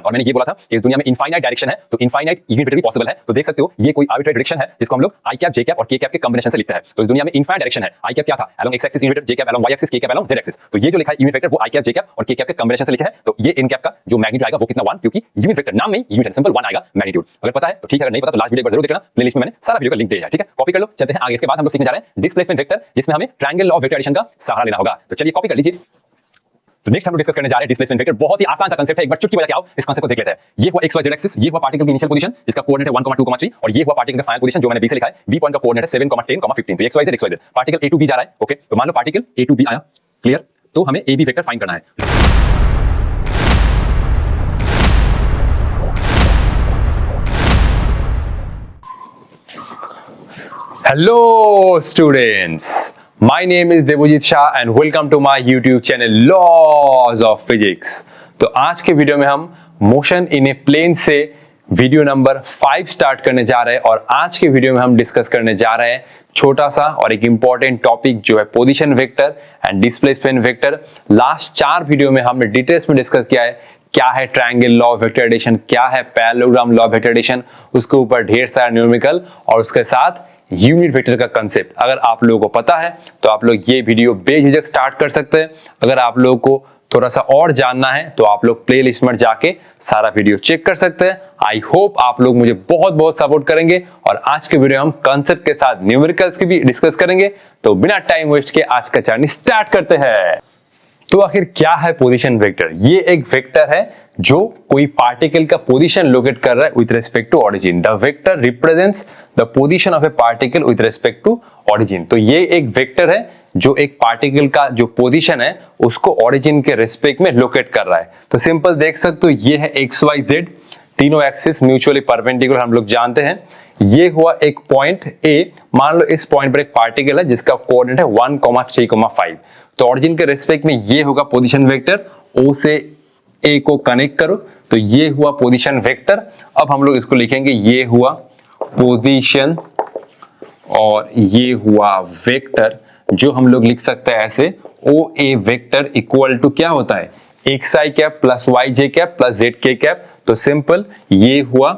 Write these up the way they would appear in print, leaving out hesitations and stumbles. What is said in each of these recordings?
और मैंने ये बोला था कि इस दुनिया में इनफाइनाइट डायरेक्शन है तो इनफाइनाइट यूनिट वेक्टर भी पॉसिबल है। तो देख सकते हो ये कोई आर्बिट्रेरी डायरेक्शन है जिसको हम लोग आई कैप जे कैप और के कैप के कॉम्बिनेशन से लिखते हैं। तो इस दुनिया में इनफाइनाइट डायरेक्शन है। आई कैप क्या था? Along x axis unit vector, j cap along y axis, k cap along z axis. तो ये जो लिखा है यूनिट वेक्टर वो आई कैप जे कैप और के कैप के कॉम्बिनेशन से लिखा है। तो ये इन कैप का जो मैग्नीट्यूड आएगा वो कितना 1, क्योंकि यूनिट वेक्टर नाम में यूनिट है, सिंपल 1 आएगा मैग्नीट्यूड। अगर पता है तो ठीक है, अगर नहीं पता तो लास्ट वीडियो एक बार जरूर देखना, प्लेलिस्ट में मैंने सारा वीडियो का लिंक दिया है। ठीक है, कॉपी कर लो। चलते हैं आगे। इसके बाद हम लोग सीखने जा रहे हैं डिस्प्लेसमेंट वेक्टर, जिसमें हमें triangle law of vector addition का सहारा लेना होगा। तो चलिए कॉपी कर लीजिए। तो नेक्स्ट हम लोग डिस्कस करने जा रहे हैं डिस्प्लेसमेंट वेक्टर। बहुत ही आसान सा कांसेप्ट है, एक बार चुटकी बजा के आओ इस कांसेप्ट को देख लेते हैं। ये हुआ एक्स वाई जेड एक्सिस, ये हुआ पार्टिकल की इनिशियल पोजीशन जिसका कोऑर्डिनेट है 1, 2, 3 और ये हुआ पार्टिकल का फाइनल पोजीशन जो मैंने बी से लिखा है। बी पॉइंट का कोऑर्डिनेट है 7, 10, 15। तो X Y Z particle A to B जा रहा है। ओके, तो मान लो पार्टिकल ए टू बी आया, क्लियर। तो हमें ए बी वेक्टर फाइंड करना है। Hello students, my name is Devojit Shah and welcome to my YouTube channel Laws of Physics। तो आज के वीडियो में हम मोशन इन ए प्लेन से वीडियो नंबर 5 स्टार्ट करने जा रहे हैं और आज के वीडियो में हम डिस्कस करने जा रहे हैं छोटा सा और एक इंपॉर्टेंट टॉपिक जो है position vector and displacement vector. Last 4 video में हमने डिटेल्स में डिस्कस किया है क्या है triangle law of vector addition, क्या है parallelogram law of vector addition, उसके ऊपर ढेर सारा न्यूमेरिकल और उसके साथ यूनिट वेक्टर का कंसेप्ट। अगर आप लोगों को पता है तो आप लोग ये वीडियो बेझिझक स्टार्ट कर सकते हैं। अगर आप लोगों को थोड़ा सा और जानना है तो आप लोग प्लेलिस्ट में जाके सारा वीडियो चेक कर सकते हैं। आई होप आप लोग मुझे बहुत बहुत सपोर्ट करेंगे और आज के वीडियो हम कंसेप्ट के साथ न्यूमेरिकल्स की भी डिस्कस करेंगे। तो बिना टाइम वेस्ट के आज का जर्नी स्टार्ट करते हैं। तो आखिर क्या है पोजीशन वेक्टर? ये एक वेक्टर है जो कोई पार्टिकल का पोजीशन लोकेट कर रहा है with respect to origin. The vector represents the position of a particle with respect to origin. तो ये एक वेक्टर है जो एक पार्टिकल का जो पोजीशन है उसको ऑरिजिन के रिस्पेक्ट में लोकेट कर रहा है। तो सिंपल देख सकते हो ये है एक्स वाई जेड, तीनों एक्सिस म्यूचुअली परपेंडिकुलर हम लोग जानते हैं। ये हुआ एक पॉइंट ए, मान लो इस पॉइंट पर एक पार्टिकल है जिसका कोऑर्डिनेट है 1, 3, 5। तो ऑरिजिन के रिस्पेक्ट में ये होगा पोजीशन वेक्टर। ओ से ए को कनेक्ट करो तो ये हुआ पोजीशन वेक्टर। अब हम लोग इसको लिखेंगे ये हुआ पोजीशन और ये हुआ वेक्टर, जो हम लोग लिख सकते हैं ऐसे ओ ए वेक्टर इक्वल टू क्या होता है एक्स आई कैप प्लस वाई जे कैप प्लस जेड के कैप। तो सिंपल ये हुआ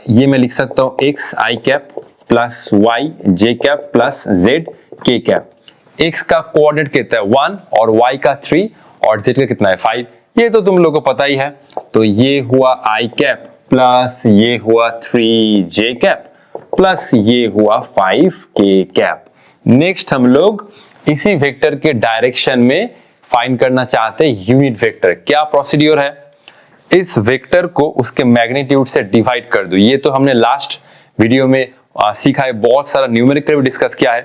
ये मैं लिख सकता हूं एक्स आई कैप प्लस वाई जे कैप प्लस जेड के कैप। एक्स का कोऑर्डिनेट कितना है 1 और वाई का 3 और जेड का कितना है 5, ये तो तुम लोगों को पता ही है। तो ये हुआ आई कैप प्लस ये हुआ 3 जे कैप प्लस ये हुआ 5 के कैप। नेक्स्ट हम लोग इसी वेक्टर के डायरेक्शन में फाइंड करना चाहते हैं यूनिट वेक्टर। क्या प्रोसीड्यूर है? इस वेक्टर को उसके मैग्नीट्यूड से डिवाइड कर दो। ये तो हमने लास्ट वीडियो में सीखा है, बहुत सारा न्यूमेरिकल भी डिस्कस किया है।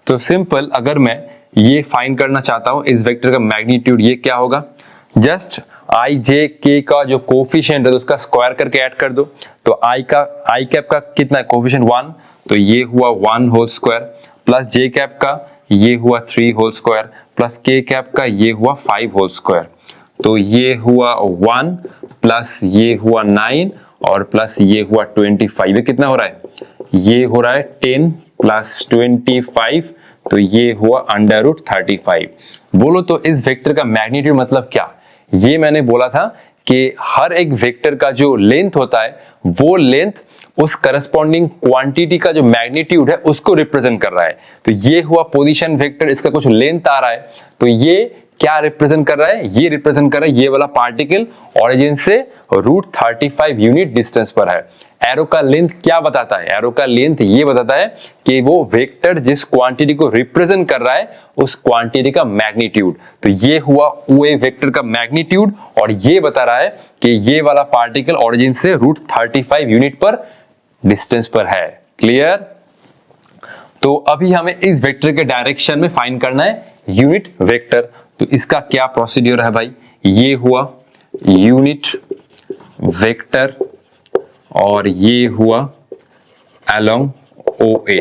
तो सिंपल अगर मैं ये फाइंड करना चाहता हूं इस वेक्टर का मैग्नीट्यूड, ये क्या होगा? जस्ट आई जे के का जो कोफिशिएंट है उसका स्क्वायर करके ऐड कर दो। तो आई कैप का कितना है कोफिशिएंट 1, तो ये हुआ 1 होल स्क्वायर प्लस जे कैप का ये हुआ 3 होल स्क्वायर प्लस के कैप का ये हुआ 5 होल स्क्वायर। तो ये हुआ 1 प्लस ये हुआ 9 और प्लस ये हुआ 25। ये कितना हो रहा है? ये हो रहा है 10 प्लस 25, तो ये हुआ अंडर रूट 35। बोलो तो इस वेक्टर का मैग्नीट्यूड मतलब क्या? ये मैंने बोला था कि हर एक वेक्टर का जो लेंथ होता है वो लेंथ उस करस्पॉन्डिंग क्वांटिटी का जो मैग्नीट्यूड है उसको रिप्रेजेंट कर रहा है। तो ये हुआ पोजीशन वेक्टर, इसका कुछ लेंथ आ रहा है तो ये क्या रिप्रेजेंट कर रहा है? ये रिप्रेजेंट कर रहा है ये वाला पार्टिकल ऑरिजिन से रूट 35 यूनिट डिस्टेंस पर है। एरो का लेंथ क्या बताता है? एरो का लेंथ ये बताता है कि वो वेक्टर जिस क्वांटिटी को रिप्रेजेंट कर रहा है उस क्वांटिटी का मैग्नीट्यूड। तो ये हुआ ओ ए वेक्टर का मैग्नीट्यूड और ये बता रहा है कि ये वाला पार्टिकल ऑरिजिन से रूट 35 यूनिट पर डिस्टेंस पर है। क्लियर? तो अभी हमें इस वेक्टर के डायरेक्शन में फाइंड करना है यूनिट वेक्टर। तो इसका क्या प्रोसीड्यूर है भाई? ये हुआ यूनिट वेक्टर और ये हुआ अलोंग ओ ए।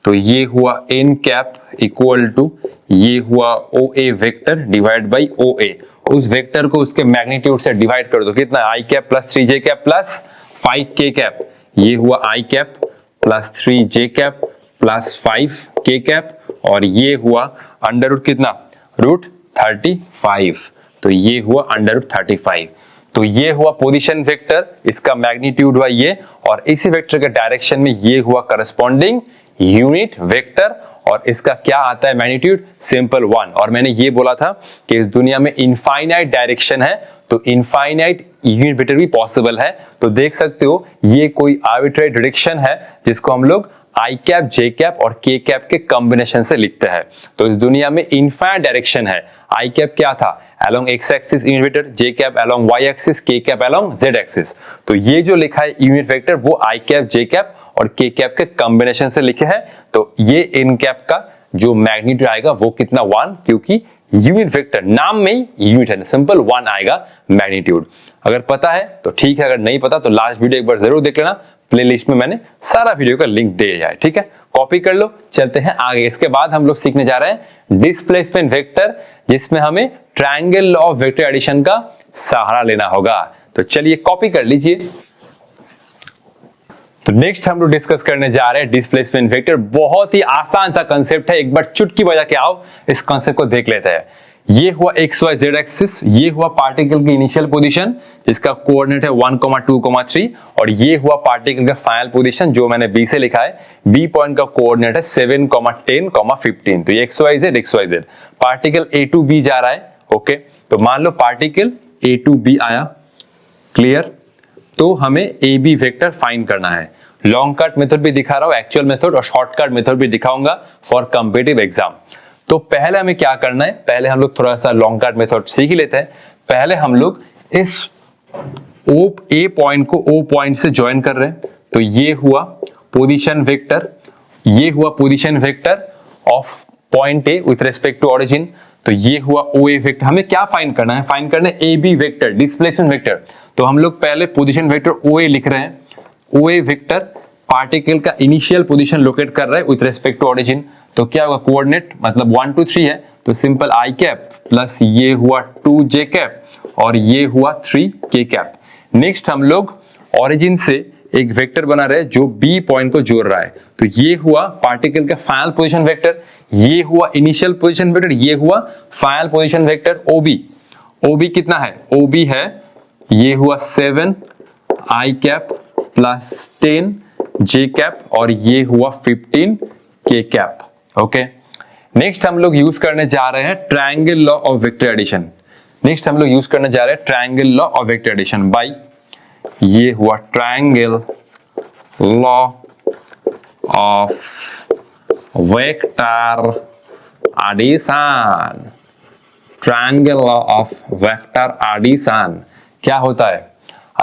तो ये हुआ एन कैप इक्वल टू ये हुआ ओ ए वेक्टर डिवाइड बाई ओ ए। उस वेक्टर को उसके मैग्नीट्यूड से डिवाइड कर दो। कितना? आई कैप प्लस 3 जे कैप प्लस 5 के कैप। ये हुआ I cap plus 3 J cap plus 5 के कैप और ये हुआ अंडर रूट कितना? रूट 35। तो ये हुआ अंडर रूट 35। तो ये हुआ पोजीशन वेक्टर, इसका मैग्नीट्यूड हुआ ये, और इसी वेक्टर के डायरेक्शन में ये हुआ करस्पॉन्डिंग यूनिट वेक्टर, और इसका क्या आता है मैग्नीट्यूड, सिंपल 1। और मैंने ये बोला था कि इस दुनिया में इनफाइनाइट डायरेक्शन है, तो इनफाइनाइट यूनिट वेक्टर भी पॉसिबल है। तो देख सकते हो ये कोई आर्बिट्रेरी डायरेक्शन है जिसको हम लोग आई कैप, जे कैप और के कैप के कॉम्बिनेशन से लिखते हैं। तो इस दुनिया में इनफाइनाइट डायरेक्शन है। आई कैप क्या था, along x axis unit vector, j cap along y axis, k cap along z axis. तो ये जो लिखा है यूनिट वेक्टर वो आई कैप, जे कैप और के कैप के कॉम्बिनेशन से लिखे हैं। तो ये इन कैप का जो मैग्नीट्यूड आएगा वो कितना, 1, क्योंकि यूनिट वेक्टर नाम में ही यूनिट है, सिंपल 1 आएगा मैग्नीट्यूड। अगर पता है तो ठीक है, अगर नहीं पता तो लास्ट वीडियो एक बार जरूर देख लेना, प्लेलिस्ट में मैंने सारा वीडियो का लिंक दे दिया है, ठीक है, कॉपी कर लो। चलते हैं आगे। इसके बाद हम लोग सीखने जा रहे हैं डिस्प्लेसमेंट वेक्टर, जिसमें हमें triangle law of vector addition का सहारा लेना होगा। तो चलिए कॉपी कर लीजिए। तो नेक्स्ट हम लोग डिस्कस करने जा रहे हैं डिस्प्लेसमेंट वेक्टर। बहुत ही आसान सा कंसेप्ट है, एक बार चुटकी बजा के आओ इस कंसेप्ट को देख लेते हैं। ये हुआ एक्स वाई जेड एक्सिस, ये हुआ पार्टिकल की इनिशियल पोजीशन जिसका कोऑर्डिनेट है 1, 2, 3, और ये हुआ पार्टिकल का फाइनल पोजीशन जो मैंने बी से लिखा है। बी पॉइंट का कोऑर्डिनेट है 7, 10, 15। तो ये X Y Z particle A to B जा रहा है। ओके, तो मान लो पार्टिकल ए टू बी आया, क्लियर। तो हमें ए बी वेक्टर फाइंड करना है। लॉन्ग कट मेथड भी दिखा रहा हूं, एक्चुअल मेथड और शॉर्टकट मेथड भी दिखाऊंगा फॉर कॉम्पिटिटिव एग्जाम। तो पहले हमें क्या करना है, पहले हम लोग थोड़ा सा लॉन्ग कट मेथड सीख ही लेते हैं। पहले हम लोग इस ओ ए पॉइंट को ओ पॉइंट से ज्वाइन कर रहे हैं। तो ये हुआ पोजीशन वेक्टर, ये हुआ position vector of point A with respect to origin. तो ये हुआ ओ ए वेक्टर। हमें क्या फाइंड करना है, फाइंड करना है A B vector, displacement vector. तो हम लोग पहले पोजीशन वेक्टर ओ ए लिख रहे हैं। ओ ए वेक्टर पार्टिकल का इनिशियल पोजीशन लोकेट कर रहा है विथ रिस्पेक्ट टू ऑरिजिन। तो क्या होगा, कोऑर्डिनेट मतलब 1, 2, 3 है, तो सिंपल आई कैप प्लस ये हुआ 2 जे कैप और ये हुआ 3 के कैप। नेक्स्ट हम लोग ऑरिजिन से एक वेक्टर बना रहे हैं जो बी पॉइंट को जोड़ रहा है। तो ये हुआ पार्टिकल का फाइनल पोजीशन वेक्टर, ये हुआ इनिशियल पोजीशन वेक्टर, ये हुआ फाइनल पोजीशन वेक्टर ओबी। ओबी कितना है, ओबी है ये हुआ 7 I cap plus 10 J cap और ये हुआ 15 के कैप। ओके, नेक्स्ट हम लोग यूज करने जा रहे हैं triangle law of vector addition. Next हम लोग यूज करने जा रहे हैं triangle law of vector addition by ये हुआ triangle law of vector addition. Triangle law of vector addition क्या होता है,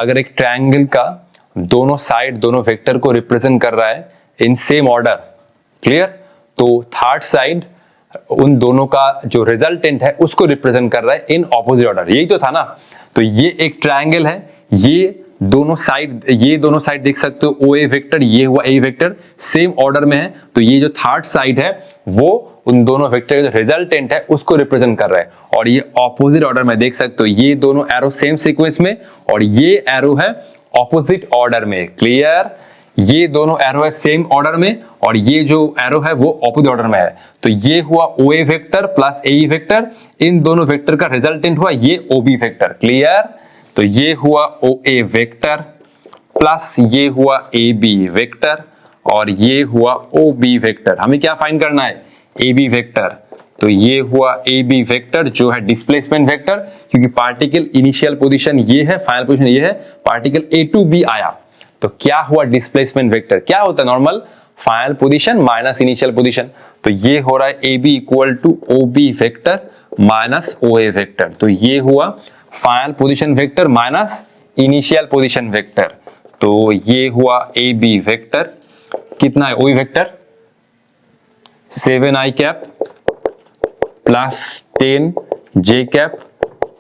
अगर एक ट्रायंगल का दोनों साइड दोनों वेक्टर को रिप्रेजेंट कर रहा है इन सेम ऑर्डर, क्लियर, तो थर्ड साइड उन दोनों का जो रिजल्टेंट है उसको रिप्रेजेंट कर रहा है इन ऑपोजिट ऑर्डर। यही तो था ना। तो ये एक ट्रायंगल है, ये दोनों साइड देख सकते हो, ओ ए वेक्टर ये हुआ ए वेक्टर सेम ऑर्डर में है। तो ये जो थर्ड साइड है वो उन दोनों वेक्टर का जो रिजल्टेंट है उसको रिप्रेजेंट कर रहा है, और ये ऑपोजिट ऑर्डर में देख सकते हो, ये दोनों एरो सेम सीक्वेंस में और ये एरो है ऑपोजिट ऑर्डर में, क्लियर। ये दोनों एरो है सेम ऑर्डर में और ये जो एरो है वो ऑपोजिट ऑर्डर में है। तो ये हुआ ओ A vector plus A vector, इन दोनों वेक्टर का रिजल्टेंट हुआ ये ओ बी वेक्टर, क्लियर। तो ये हुआ ओ ए वेक्टर प्लस ये हुआ ए बी वेक्टर और ये हुआ ओ बी वेक्टर। हमें क्या फाइंड करना है, ए बी वेक्टर। तो ये हुआ ए बी वेक्टर जो है डिस्प्लेसमेंट वेक्टर, क्योंकि पार्टिकल इनिशियल पोजीशन ये है, फाइनल पोजीशन ये है, पार्टिकल ए टू बी आया। तो क्या हुआ डिस्प्लेसमेंट वेक्टर, क्या होता है normal, final position minus initial position. तो ये हो रहा है A B equal to O B vector minus O A vector. तो ये हुआ final position vector minus initial position vector. तो ये हुआ ए बी वेक्टर, कितना है O B vector 7 I cap plus 10 J cap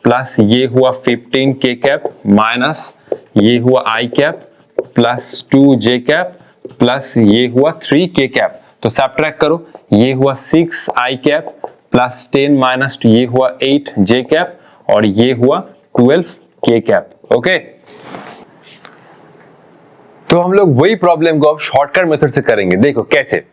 plus ये हुआ 15 के कैप माइनस ये हुआ I cap plus 2 J cap plus ये हुआ 3 के कैप। तो सबट्रैक्ट करो, ये हुआ 6 आई कैप प्लस 10 माइनस ये हुआ 8 जे कैप और ये हुआ 12 के कैप। ओके, तो हम लोग वही प्रॉब्लम को अब शॉर्टकट मेथड से करेंगे। देखो कैसे,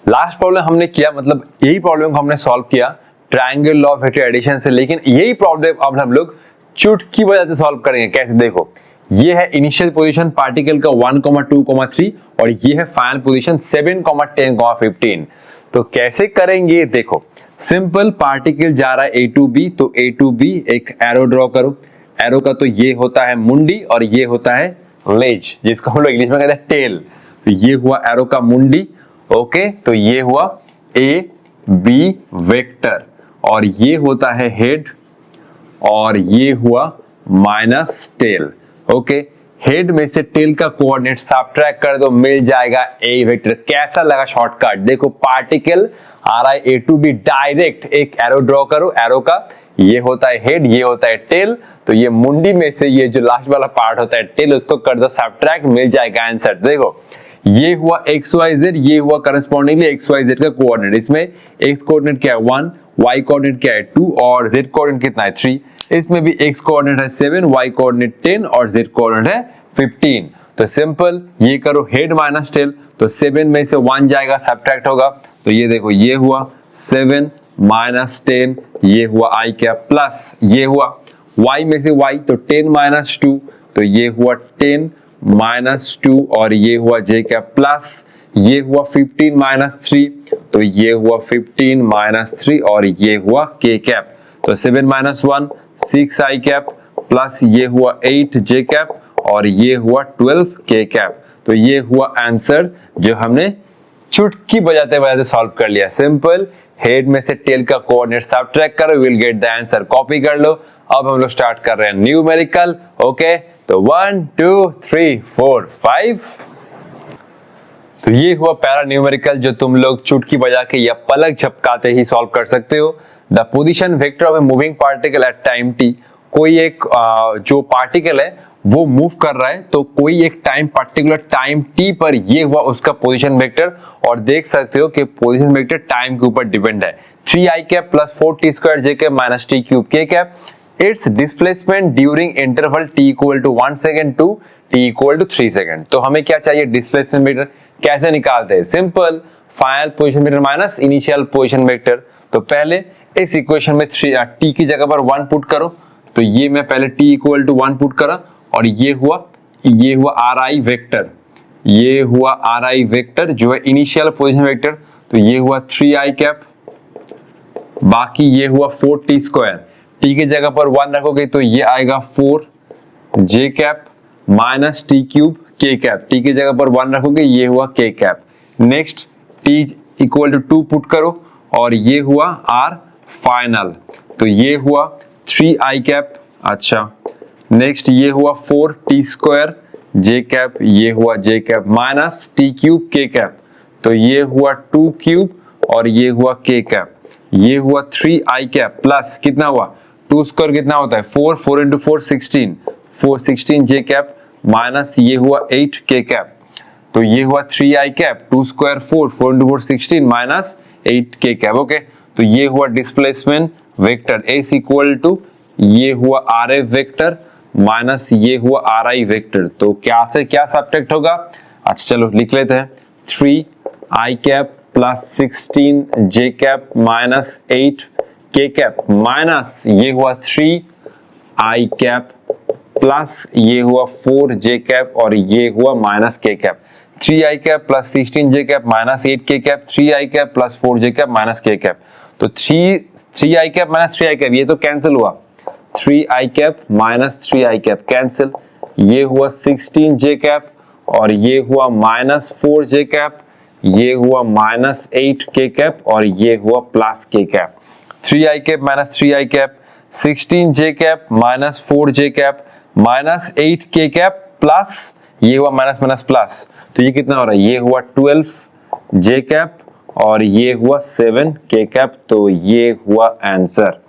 लास्ट प्रॉब्लम हमने किया, मतलब यही प्रॉब्लम को हमने सॉल्व किया triangle law of vector addition से, लेकिन यही प्रॉब्लम अब हम लोग चुटकी बजाते सॉल्व करेंगे। कैसे, देखो ये है इनिशियल पोजीशन पार्टिकल का 1, 2, 3 और ये है फाइनल पोजीशन 7, 10, 15। तो कैसे करेंगे, देखो सिंपल, पार्टिकल जा रहा है A to B, तो A to B एक एरो ड्रॉ करो। एरो का तो ये होता है मुंडी और ये होता है लेज, जिसको हम लोग इंग्लिश में कहते हैं टेल। तो ये हुआ एरो का मुंडी, ओके। तो ये हुआ A B वेक्टर और ये होता है हेड और ये हुआ माइनस टेल, ओके। हेड में से टेल का कोऑर्डिनेट सब्ट्रैक्ट कर दो, मिल जाएगा ए वेक्टर। कैसा लगा शॉर्टकट, देखो पार्टिकल आ रहा है ए टू बी, डायरेक्ट एक एरो ड्रॉ करो, एरो का ये होता है हेड, ये होता है टेल। तो ये मुंडी में से ये जो लास्ट वाला पार्ट होता है टेल, उसको कर दो सब्ट्रैक्ट, मिल जाएगा आंसर। देखो ये हुआ XYZ, ये हुआ करस्पॉन्डिंगली XYZ का कोऑर्डिनेट। इसमें x कोऑर्डिनेट क्या है 1, y कोऑर्डिनेट क्या है 2 और z कोऑर्डिनेट कितना है 3। इसमें भी x कोऑर्डिनेट है 7, y कोऑर्डिनेट 10 और z कोऑर्डिनेट है 15। तो सिंपल ये करो हेड माइनस टेल, तो 7 में से 1 जाएगा, सब्ट्रैक्ट होगा। तो ये देखो ये हुआ 7 माइनस 10, ये हुआ i कैप प्लस ये हुआ y में से y, तो 10 माइनस 2, तो ये हुआ 10 माइनस 2 और ये हुआ j कैप प्लस ये हुआ 15 माइनस 3, तो ये हुआ 15 माइनस 3 और ये हुआ k कैप। तो 7 माइनस 1 6 i कैप प्लस ये हुआ 8 j कैप और ये हुआ 12 k कैप। तो ये हुआ आंसर जो हमने चुटकी बजाते बजाते सॉल्व कर लिया। सिंपल, हेड में से टेल का कोऑर्डिनेट सब्ट्रैक्ट करो, will get the answer. Copy कर लो। अब हम लोग स्टार्ट कर रहे हैं न्यूमेरिकल, ओके। तो 1 2 3 4 5। तो ये हुआ पैरा न्यूमेरिकल जो तुम लोग चुटकी बजा के या पलक झपकाते ही सॉल्व कर सकते हो। The position vector of a moving particle at time t, कोई एक जो पार्टिकल है वो मूव कर रहा है, तो कोई एक टाइम पर्टिकुलर टाइम t पर ये हुआ उसका पोजीशन वेक्टर। और देख सकते हो कि पोजीशन वेक्टर टाइम के ऊपर डिपेंड है। 3i cap plus 4t² j cap minus t cube k cap. It's displacement during interval t equal to 1 second to t equal to 3 second. तो हमें क्या चाहिए, डिस्प्लेसमेंट वेक्टर। कैसे निकालते हैं, simple, final position vector minus initial position vector. तो पहले इस इक्वेशन में t की जगह पर 1 पुट करो। तो ये मैं पहले t इक्वल टू 1 पुट करा और ये हुआ ri वेक्टर, ये हुआ ri वेक्टर जो है इनिशियल पोजीशन वेक्टर। तो ये हुआ 3i कैप, बाकी ये हुआ 4t²। t की जगह पर 1 रखोगे तो ये आएगा 4j cap minus t cube k cap. t की जगह पर 1 रखोगे ये हुआ k cap. Next t equal to 2 put करो और ये हुआ r फाइनल। तो ये हुआ 3i कैप, अच्छा। नेक्स्ट ये हुआ 4t² j कैप, ये हुआ j cap minus t cube k cap. तो ये हुआ 2 क्यूब और ये हुआ k कैप। ये हुआ 3i कैप प्लस कितना हुआ 2² कितना होता है 4, 4 into 4 16, 4 16 j कैप माइनस ये हुआ 8 k कैप। तो ये हुआ 3i cap 2² 4, 4 into 4 16 minus 8 k cap, okay. तो ये हुआ displacement vector s equal to ये हुआ rf वेक्टर माइनस ये हुआ ri वेक्टर। तो क्या से क्या सब्ट्रैक्ट होगा, अच्छा चलो लिख लेते हैं। 3i cap plus 16 j cap minus 8 k cap minus ये हुआ 3i कैप प्लस ये हुआ 4j कैप और ये हुआ minus k cap. 3i cap plus 16j cap minus 8k cap, 3i cap plus 4j cap minus k cap. तो 3i cap minus 3i cap ये तो कैंसिल हुआ, 3i cap minus 3i cap cancel. ये हुआ 16j cap और ये हुआ minus 4j cap, ये हुआ माइनस 8k कैप और ये हुआ plus k cap. 3i cap minus 3i cap, 16j cap minus 4j cap minus 8k cap plus ये हुआ माइनस माइनस प्लस। तो ये कितना हो रहा है, ये हुआ 12j कैप और ये हुआ 7k कैप। तो ये हुआ आंसर।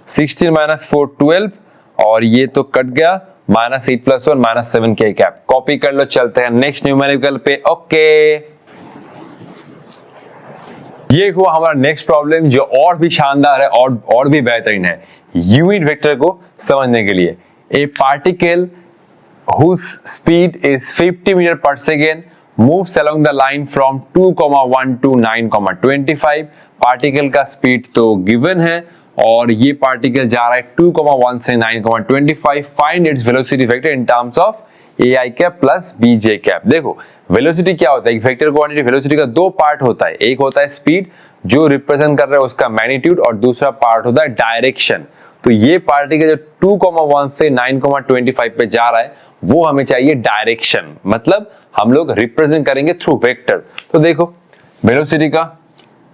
16 माइनस 4 12 और ये तो कट गया, minus 8 plus 1 minus 7k cap. Copy कर लो, चलते हैं नेक्स्ट न्यूमेरिकल पे, ओके। ये हुआ हमारा नेक्स्ट प्रॉब्लम जो और भी शानदार है और भी बेहतरीन है यूनिट वेक्टर को समझने के लिए। ए particle whose speed is 50 meter per second moves along the line from 2,1 to 9,25। Particle का स्पीड तो गिवन है और ये पार्टिकल जा रहा है 2,1 से 9,25। Find its velocity vector in terms of ai cap plus bj cap. देखो वेलोसिटी क्या होता है, एक वेक्टर क्वांटिटी वेलोसिटी का दो पार्ट होता है, एक होता है स्पीड जो रिप्रेजेंट कर रहा है उसका मैग्नीट्यूड, और दूसरा पार्ट होता है डायरेक्शन। तो ये पार्टिकल जो 2,1 से 9,25 पे जा रहा है वो हमें चाहिए डायरेक्शन, मतलब हम लोग रिप्रेजेंट करेंगे थ्रू वेक्टर। तो देखो वेलोसिटी का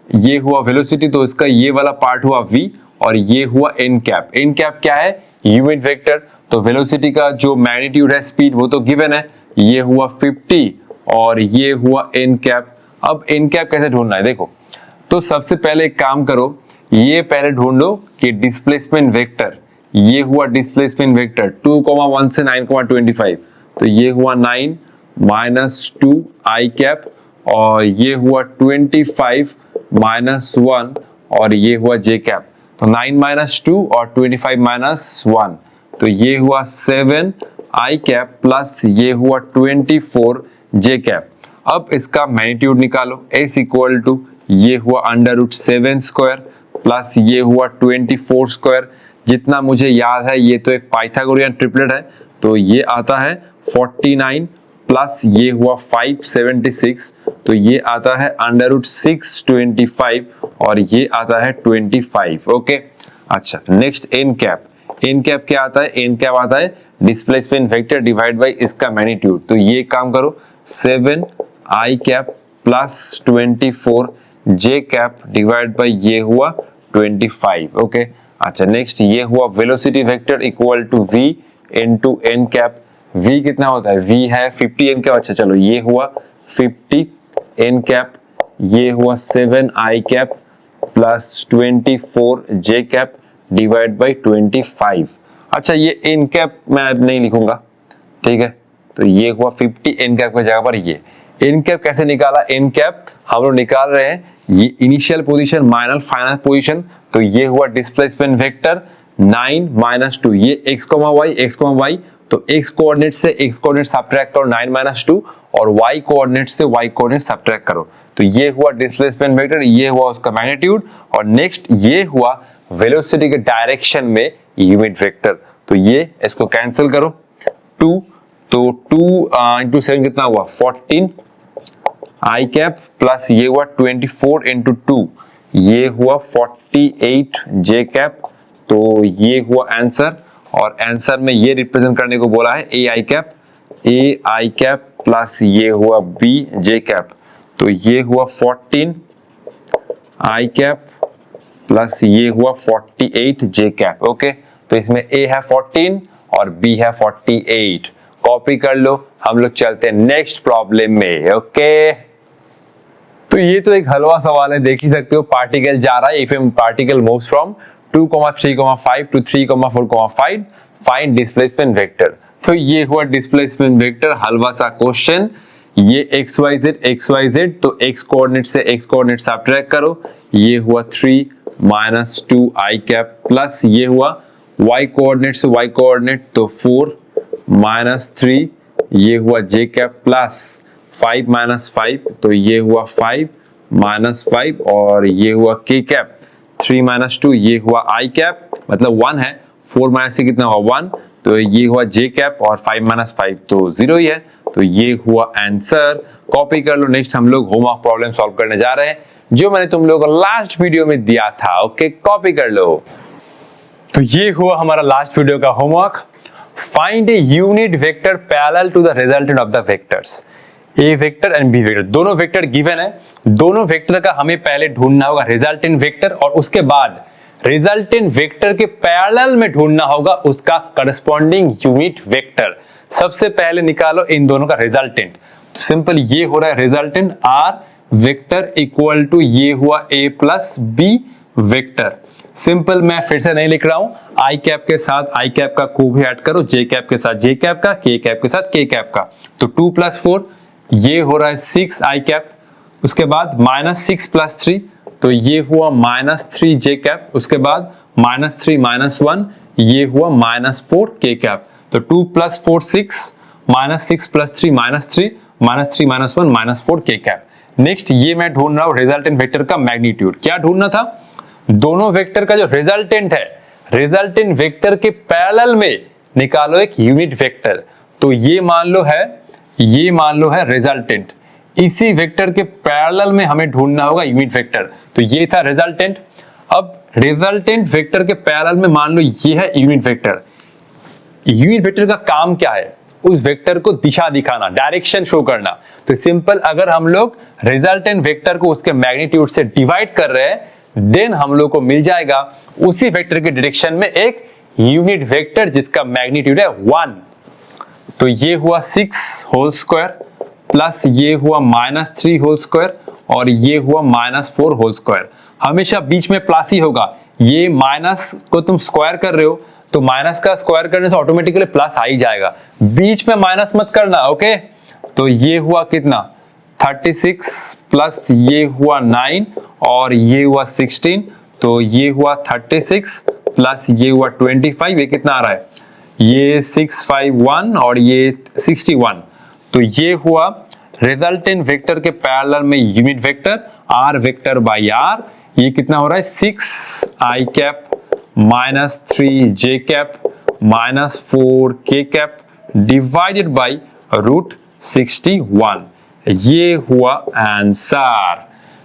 ये हुआ वेलोसिटी, तो इसका ये वाला पार्ट हुआ v और ये हुआ n कैप। n कैप क्या है, यूनिट वेक्टर। तो वेलोसिटी का जो मैग्नीट्यूड है स्पीड वो तो गिवन है, ये हुआ 50 और ये हुआ n कैप। अब n कैप कैसे ढूंढना है, देखो तो सबसे पहले एक काम करो, ये पहले ढूंढ लो कि डिस्प्लेसमेंट वेक्टर, ये हुआ डिस्प्लेसमेंट वेक्टर 2,1 से 9,25, तो ये हुआ 9 माइनस 2 आई कैप, और ये हुआ 25 माइनस 1 और ये हुआ j कैप। तो 9 माइनस 2 और 25 माइनस 1, तो ये हुआ 7 आई कैप प्लस ये हुआ 24 j कैप। अब इसका मैग्नीट्यूड निकालो, s इक्वल टू ये हुआ √7 स्क्वायर प्लस ये हुआ 24 स्क्वायर। जितना मुझे याद है ये तो एक पाइथागोरियन ट्रिपलेट है, तो ये आता है 49 प्लस ये हुआ 576, तो ये आता है √625 और ये आता है 25। ओके अच्छा, next n cap. n cap क्या आता है, n कैप आता है डिस्प्लेसमेंट वेक्टर डिवाइड बाय इसका मैग्नीट्यूड। तो ये काम करो 7 I cap plus 24 j cap divide by ये हुआ 25। ओके अच्छा, नेक्स्ट ये हुआ velocity vector equal to v into n cap. v कितना होता है, v है 50 n कैप। अच्छा चलो, ये हुआ 50 n कैप, ये हुआ 7 i cap plus 24 j cap divide bye 25। अच्छा ये n कैप मैं अब नहीं लिखूंगा, ठीक है, तो ये हुआ 50 n कैप की जगह पर ये n कैप कैसे निकाला। n कैप हम लोग निकाल रहे हैं ये initial position minus final position. तो ये हुआ डिस्प्लेसमेंट वेक्टर 9 माइनस 2, ये x, y, तो x कोऑर्डिनेट से x कोऑर्डिनेट सब्ट्रैक्ट करो 9 माइनस 2, और y कोऑर्डिनेट से y कोऑर्डिनेट सब्ट्रैक्ट करो। तो ये हुआ डिस्प्लेसमेंट वेक्टर, ये हुआ उसका मैग्नीट्यूड, और नेक्स्ट ये हुआ वेलोसिटी के डायरेक्शन में यूनिट वेक्टर। तो ये इसको कैंसिल करो 2, तो 2 इंटू 7 कितना हुआ 14 आई कैप प्लस ये हुआ 24 इंटू 2, ये हुआ 48 j कैप। तो ये हुआ आंसर, और आंसर में ये रिप्रेजेंट करने को बोला है a आई कैप प्लस ये हुआ b j कैप। तो ये हुआ 14 आई कैप प्लस ये हुआ 48 j कैप। ओके, तो इसमें a है 14 और b है 48। कॉपी कर लो, हम लोग चलते हैं नेक्स्ट प्रॉब्लम में। ओके, तो ये तो एक हलवा सवाल है, देख ही सकते हो। पार्टिकल जा रहा है, if a particle moves from 2,3,5 to 3,4,5, find displacement vector. तो ये हुआ डिस्प्लेसमेंट वेक्टर, हलवा सा क्वेश्चन। ये xyz, तो x कोऑर्डिनेट से x कोऑर्डिनेट सब्ट्रैक्ट करो, ये हुआ 3 माइनस 2 आई कैप प्लस ये हुआ y कोऑर्डिनेट से y कोऑर्डिनेट, तो 4 माइनस 3 ये हुआ j कैप प्लस 5 माइनस 5, तो ये हुआ 5 माइनस 5 और ये हुआ k कैप। 3 माइनस 2 ये हुआ i कैप, मतलब 1 है, 4 माइनस 3 कितना हुआ 1, तो ये हुआ j कैप, और 5 माइनस 5 तो 0 ही है। तो ये हुआ आंसर। कॉपी कर लो। नेक्स्ट हम लोग होमवर्क प्रॉब्लम सॉल्व करने जा रहे हैं, जो मैंने तुम लोगों को लास्ट वीडियो में दिया था। ओके, कॉपी कर लो। तो ये हुआ हमारा लास्ट वीडियो का homework. Find a unit vector parallel to the resultant of the vectors. A vector and B vector, दोनों वेक्टर गिवन है। दोनों वेक्टर का हमें पहले ढूंढना होगा रिजल्टेंट वेक्टर, और उसके बाद रिजल्टेंट वेक्टर के पैरेलल में ढूंढना होगा उसका करस्पॉन्डिंग यूनिट वेक्टर। सबसे पहले निकालो इन दोनों का रिजल्टेंट। तो सिंपल ये हो रहा है resultant R vector equal to ये हुआ a plus B vector. Simple मैं फिर से नहीं लिख रहा हूं, आई कैप के साथ आई कैप का को भी ऐड करो, जे कैप के साथ जे कैप का, के कैप के साथ के कैप का। तो 2 प्लस 4 ये हो रहा है 6 आई कैप, उसके बाद माइनस 6 प्लस 3, तो ये हुआ माइनस 3 जे कैप, उसके बाद माइनस 3 माइनस 1 ये हुआ माइनस 4 के कैप। तो 2 plus 4 6, minus 6 plus 3 minus 3, minus 3 minus 1 minus 4 के कैप। नेक्स्ट ये मैं ढूंढ रहा हूं रिजल्टेंट वेक्टर का मैग्नीट्यूड। क्या ढूंढना था, दोनों वेक्टर का जो रिजल्टेंट है, रिजल्टेंट वेक्टर के पैरेलल में निकालो एक यूनिट वेक्टर। तो ये मान लो है रिजल्टेंट, इसी वेक्टर के पैरेलल में हमें ढूंढना होगा यूनिट वेक्टर। तो ये था रिजल्टेंट। अब रिजल्टेंट वेक्टर के पैरेलल में मान लो ये है यूनिट वेक्टर। यूनिट वेक्टर का काम क्या है? उस वेक्टर को दिशा दिखाना, डायरेक्शन शो करना। तो सिंपल, अगर हम लोग रिजल्टेंट वेक्टर को उसके मैग्नीट्यूड से डिवाइड कर रहे हैं, देन हम लोग को मिल जाएगा उसी वेक्टर के डायरेक्शन में एक यूनिट वेक्टर जिसका मैग्नीट्यूड है 1। तो ये हुआ 6 होल स्क्वायर प्लस ये हुआ -3 होल स्क्वायर और ये हुआ -4 होल स्क्वायर। हमेशा बीच में प्लस ही होगा। ये माइनस को तुम स्क्वायर कर रहे हो तो माइनस का स्क्वायर करने से ऑटोमेटिकली प्लस आ ही जाएगा, बीच में माइनस मत करना। ओके, तो ये हुआ कितना 36 प्लस ये हुआ 9 और ये हुआ 16। तो ये हुआ 36 प्लस ये हुआ 25, ये कितना आ रहा है? ये 651 और ये 61। तो ये हुआ रिजल्टेंट वेक्टर के पैरेलल में unit vector r vector by r। ये कितना हो रहा है 6i cap -3j cap -4k cap divided by √61। ये हुआ आंसर।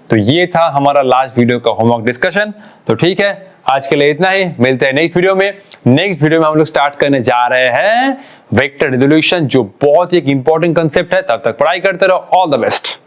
तो ये था हमारा लास्ट वीडियो का होमवर्क डिस्कशन। तो ठीक है, आज के लिए इतना ही। मिलते हैं नेक्स्ट वीडियो में। नेक्स्ट वीडियो में हम लोग स्टार्ट करने जा रहे हैं वेक्टर रिजोल्यूशन, जो बहुत ही एक इंपॉर्टेंट कंसेप्ट है। तब तक पढ़ाई करते रहो। All the best.